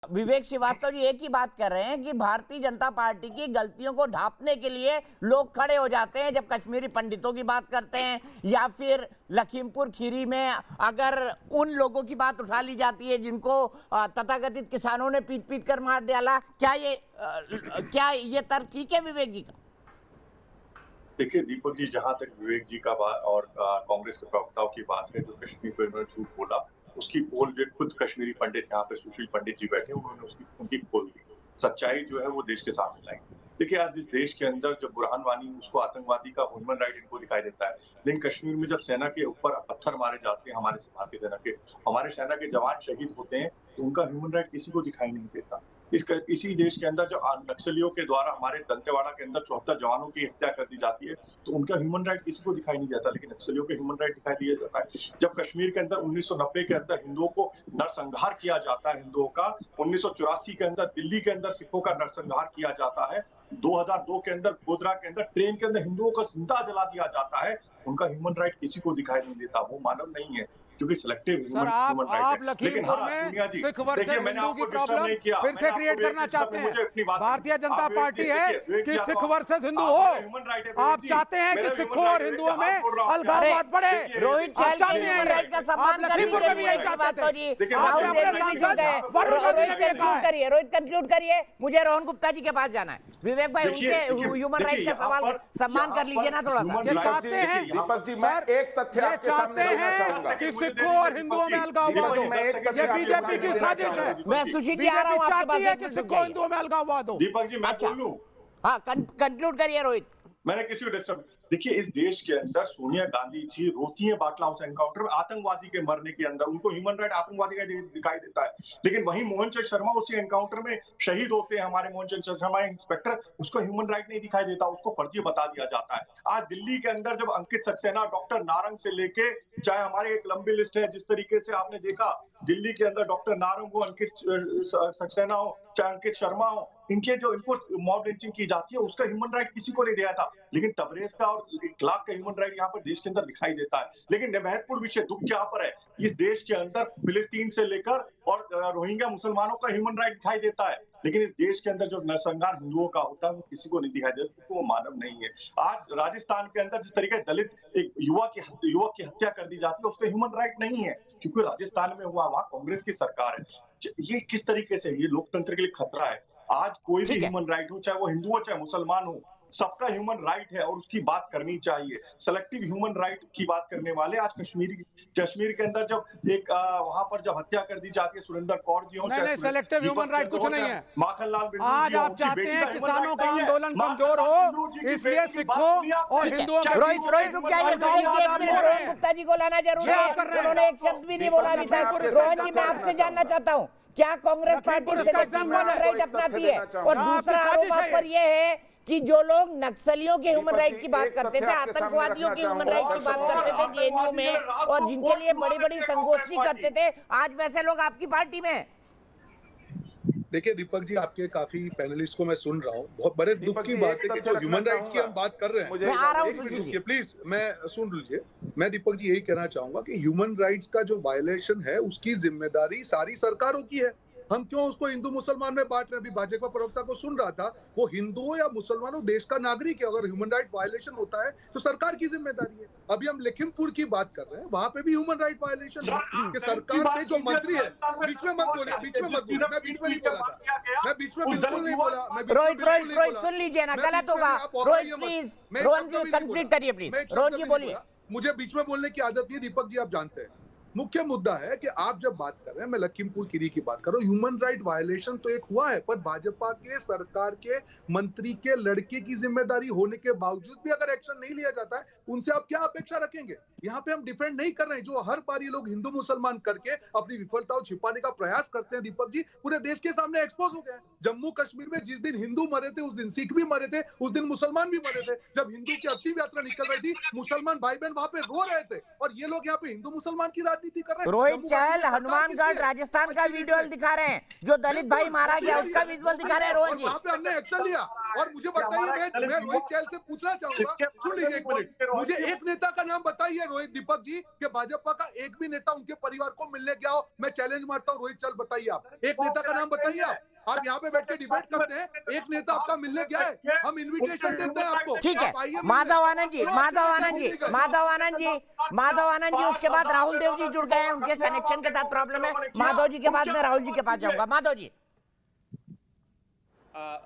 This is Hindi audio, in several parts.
विवेक श्रीवास्तव जी एक ही बात कर रहे हैं कि भारतीय जनता पार्टी की गलतियों को ढांपने के लिए लोग खड़े हो जाते हैं जब कश्मीरी पंडितों की बात करते हैं या फिर लखीमपुर खीरी में अगर उन लोगों की बात उठा ली जाती है जिनको तथाकथित किसानों ने पीट पीट कर मार डाला। क्या ये तर्क ठीक है विवेक जी का? देखिए दीपक जी, जहां तक विवेक जी का बात और कांग्रेस के प्रवक्ताओं की बात है जो कश्मीर पर उन्होंने झूठ बोला, उसकी पोल जो खुद कश्मीरी पंडित यहाँ पे सुशील पंडित जी बैठे उन्होंने उनकी पोल दी, सच्चाई जो है वो देश के सामने लाई। देखिए आज इस देश के अंदर जब बुरहान वानी उसको आतंकवादी का ह्यूमन राइट इनको दिखाई देता है, लेकिन कश्मीर में जब सेना के ऊपर पत्थर मारे जाते हैं, हमारे सेना के जवान शहीद होते हैं तो उनका ह्यूमन राइट किसी को दिखाई नहीं देता। इसी देश के अंदर जो नक्सलियों के द्वारा हमारे दंतेवाड़ा के अंदर 74 जवानों की हत्या कर दी जाती है तो उनका ह्यूमन राइट किसी को दिखाई नहीं देता, लेकिन नक्सलियों के ह्यूमन राइट दिखाई दिया जाता है। जब कश्मीर के अंदर 1990 के अंदर हिंदुओं को नरसंहार किया जाता है, हिंदुओं का 1984 के अंदर दिल्ली के अंदर सिखों का नरसंहार किया जाता है, 2002 के अंदर गोधरा के अंदर ट्रेन के अंदर हिंदुओं का जिंदा जला दिया जाता है, उनका ह्यूमन राइट किसी को दिखाई नहीं देता। वो मानव नहीं है क्योंकि सिलेक्टिव ह्यूमन राइट है। लेकिन हाँ सोनिया जी, देखिए मैंने आपको डिस्टर्ब नहीं किया, फिर से क्रिएट करना चाहते हैं। भारतीय जनता पार्टी है कि सिख वर्सेस हिंदू हो, आप चाहते हैं कि सिखों और हिंदुओं में अलगाववाद बढ़े। रोहित चहल के ह्यूमन राइट का सम्मान करिए। रोहित कंक्लूड करिए, मुझे रोहन गुप्ता जी के पास जाना है। विवेक भाई उनके ह्यूमन राइट का सम्मान कर लीजिए ना थोड़ा सा। चाहते हैं दीपक जी, मैं एक तथ्य आपके सामने रखना चाहूंगा कि सिखों और हिंदुओं में अलगाववाद हो, ये बीजेपी की साजिश है। मैं सुशील जी आ रहा हूं आपके पास। कि सिखों हिंदुओं में अलगाववाद हो। दीपक जी मैं बोल लूं? हाँ कंक्लूड करिए रोहित। मैंने किसी को डिस्टर्ब। देखिए इस देश के अंदर सोनिया गांधी जी रोती है बाटला हाउस एनकाउंटर में आतंकवादी के मरने के अंदर, उनको ह्यूमन राइट आतंकवादी का दिखाई देता है, लेकिन वहीं मोहन चंद शर्मा उसी एनकाउंटर में शहीद होते हैं, हमारे मोहन चंद शर्मा इंस्पेक्टर, उसको ह्यूमन राइट नहीं दिखाई देता, उसको फर्जी बता दिया जाता है। आज दिल्ली के अंदर जब अंकित सक्सेना, डॉक्टर नारंग से लेके, चाहे हमारे एक लंबी लिस्ट है जिस तरीके से आपने देखा दिल्ली के अंदर डॉक्टर नारंग हो, अंकित सक्सेना हो, चाहे अंकित शर्मा हो, इनको मॉब लिंचिंग की जाती है, उसका ह्यूमन राइट किसी को नहीं दिया था, लेकिन तबरेज का और इखलाक का ह्यूमन राइट यहाँ पर देश के अंदर दिखाई देता है। लेकिन महत्वपूर्ण विषय दुख क्या पर है, इस देश के अंदर फिलिस्तीन से लेकर और रोहिंग्या मुसलमानों का ह्यूमन राइट दिखाई देता है, लेकिन इस देश के अंदर जो नरसंहार हिंदुओं का होता है वो किसी को नहीं दिखाई देता, क्योंकि वो मानव नहीं है। आज राजस्थान के अंदर जिस तरीके दलित एक युवक की हत्या कर दी जाती है, उसका ह्यूमन राइट नहीं है, क्योंकि राजस्थान में हुआ, वहां कांग्रेस की सरकार है। ये किस तरीके से, ये लोकतंत्र के लिए खतरा है। आज कोई भी ह्यूमन राइट हो, चाहे वो हिंदू हो चाहे मुसलमान हो, सबका ह्यूमन राइट है और उसकी बात करनी चाहिए। सेलेक्टिव ह्यूमन राइट की बात करने वाले आज कश्मीर के अंदर जब एक वहां पर जब हत्या कर दी जाती है, सुरेंद्र कौर जी हो, नहीं सेलेक्टिव ह्यूमन राइट कुछ नहीं है। माखनलाल बिंदु आज आप चाहते हैं किसानों का आंदोलन कमजोर हो, इसलिए सिखों और हिंदुओं के रोहित रुक जाइए, रोहन गुप्ता जी को लाना जरूरी है, उन्होंने एक शब्द भी नहीं बोला अभी तक। रोहन जी मैं आपसे जानना चाहता हूँ, क्या Congress party selective human right अपनाती है? और दूसरा आरोप आप पर यह है कि जो लोग नक्सलियों के ह्यूमन राइट की बात करते थे, आतंकवादियों के ह्यूमन राइट की बात करते थे जेएनयू में, और जिनके लिए बड़ी बड़ी संगोष्ठी करते थे, आज वैसे लोग आपकी पार्टी में। देखिए दीपक जी, आपके काफी पैनलिस्ट को मैं सुन रहा हूँ, बहुत बड़े दुख की बात है कि जो ह्यूमन राइट्स की हम बात कर रहे हैं, मैं आ रहा हूँ प्लीज मैं सुन लीजिए। मैं दीपक जी यही कहना चाहूंगा कि ह्यूमन राइट्स का जो वायलेशन है उसकी जिम्मेदारी सारी सरकारों की है। हम क्यों उसको हिंदू मुसलमान में बांट रहे हैं? अभी भाजपा प्रवक्ता को सुन रहा था, वो हिंदुओं या मुसलमानों देश का नागरिक है, अगर ह्यूमन राइट वायलेशन होता है तो सरकार की जिम्मेदारी है। अभी हम लखीमपुर की बात कर रहे हैं, वहां पे भी ह्यूमन राइट वायलेशन है कि सरकार ने जो मंत्री है, बीच में मत बोलिए, बीच में मत बोलिए, मैं बीच में नहीं बोला था, मैं बीच में बिल्कुल नहीं बोला। रोहित सुन लीजिए ना, गलत होगा। रोहित प्लीज, रोहन जी कंप्लीट करिए प्लीज। रोहन जी बोलिए। मुझे बीच में बोलने की आदत नहीं है दीपक जी, आप जानते हैं। मुख्य मुद्दा है कि आप जब बात कर रहे हैं, मैं लखीमपुर खीरी की बात कर रहा हूँ, ह्यूमन राइट वायलेशन तो एक हुआ है, पर भाजपा के सरकार के मंत्री के लड़के की जिम्मेदारी होने के बावजूद भी अगर एक्शन नहीं लिया जाता है, उनसे आप क्या अपेक्षा रखेंगे? यहाँ पे हम डिफेंड नहीं कर रहे हैं, जो हर बार ये लोग हिंदू मुसलमान करके अपनी विफलताओं छिपाने का प्रयास करते हैं दीपक जी, पूरे देश के सामने एक्सपोज हो गए। जम्मू कश्मीर में जिस दिन हिंदू मरे थे उस दिन सिख भी मरे थे, उस दिन मुसलमान भी मरे थे। जब हिंदू की अंतिम यात्रा निकल रही थी, मुसलमान भाई बहन वहां पे रो रहे थे, और ये लोग यहाँ पे हिंदू मुसलमान की राजनीति राजनीति कर रहे हैं। रोहित जम्मू चहल कश्मीर में हनुमानगढ़ सरकार राजस्थान का किसकी है? विजुअल दिखा रहे हैं, जो दलित भाई मारा गया उसका विजुअल दिखा रहे हैं रोहित जी। वहाँ पे हमने एक्शन लिया। और मुझे बताइए, मैं रोहित चहल से पूछना चाहूंगा, सुन लीजिए एक मिनट, मुझे एक नेता का नाम बताइए रोहित दीपक जी कि भाजपा का एक भी नेता उनके परिवार को मिलने गया हो। मैं चैलेंज मारता हूँ, रोहित चहल बताइए, आप एक नेता का नाम बताइए। आप यहाँ पे बैठ के डिबेट करते हैं, एक नेता आपका मिलने गया है, हम इन्विटेशन देते हैं आपको। ठीक है, माधव आनंद जी, उसके बाद राहुल देव जी जुड़ गए हैं, उनके कनेक्शन के साथ प्रॉब्लम है। माधव जी के बाद में राहुल जी के पास जाऊंगा। माधव जी।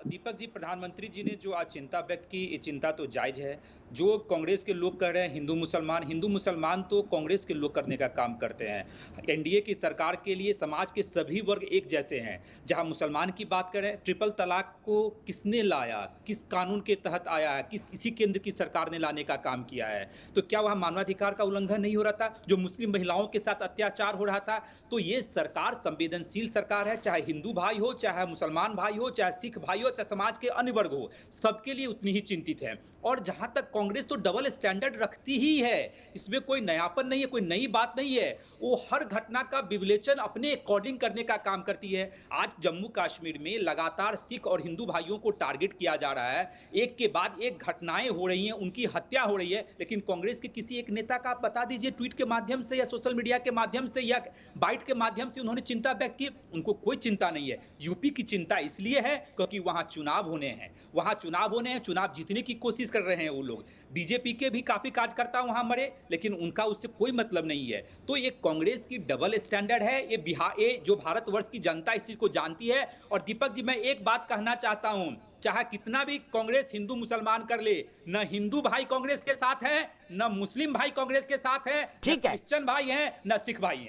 दीपक जी, प्रधानमंत्री जी ने जो आज चिंता व्यक्त की, ये चिंता तो जायज है। जो कांग्रेस के लोग कर रहे हैं हिंदू मुसलमान तो कांग्रेस के लोग करने का काम करते हैं। एनडीए की सरकार के लिए समाज के सभी वर्ग एक जैसे हैं। जहां मुसलमान की बात करें, ट्रिपल तलाक को किसने लाया, किस कानून के तहत आया है, किसी केंद्र की सरकार ने लाने का काम किया है? तो क्या वहां मानवाधिकार का उल्लंघन नहीं हो रहा था? जो मुस्लिम महिलाओं के साथ अत्याचार हो रहा था? तो ये सरकार संवेदनशील सरकार है, चाहे हिंदू भाई हो, चाहे मुसलमान भाई हो, चाहे सिख भाई हो, चाहे समाज के अन्य वर्ग हो, सबके लिए उतनी ही चिंतित है। और जहां तक कांग्रेस तो डबल स्टैंडर्ड रखती ही है, इसमें कोई नयापन नहीं है, कोई नई बात नहीं है। वो हर घटना का विवेचन अपने अकॉर्डिंग करने का काम करती है। आज जम्मू कश्मीर में लगातार सिख और हिंदू भाइयों को टारगेट किया जा रहा है, एक के बाद एक घटनाएं हो रही हैं, उनकी हत्या हो रही है, लेकिन कांग्रेस के किसी एक नेता का आप बता दीजिए ट्वीट के माध्यम से या सोशल मीडिया के माध्यम से या बाइट के माध्यम से उन्होंने चिंता व्यक्त की? उनको कोई चिंता नहीं है। यूपी की चिंता इसलिए है क्योंकि वहां चुनाव होने हैं, चुनाव जीतने की कोशिश कर रहे हैं वो लोग। बीजेपी के भी काफी कार्यकर्ता वहां मरे, लेकिन उनका उससे कोई मतलब नहीं है। तो ये कांग्रेस की डबल स्टैंडर्ड है। ये जो भारतवर्ष की जनता इस चीज को जानती है। और दीपक जी, मैं एक बात कहना चाहता हूं, चाहे कितना भी कांग्रेस हिंदू मुसलमान कर ले, न हिंदू भाई कांग्रेस के साथ हैं, न मुस्लिम भाई कांग्रेस के साथ हैं, न क्रिश्चियन भाई हैं, न सिख भाई हैं।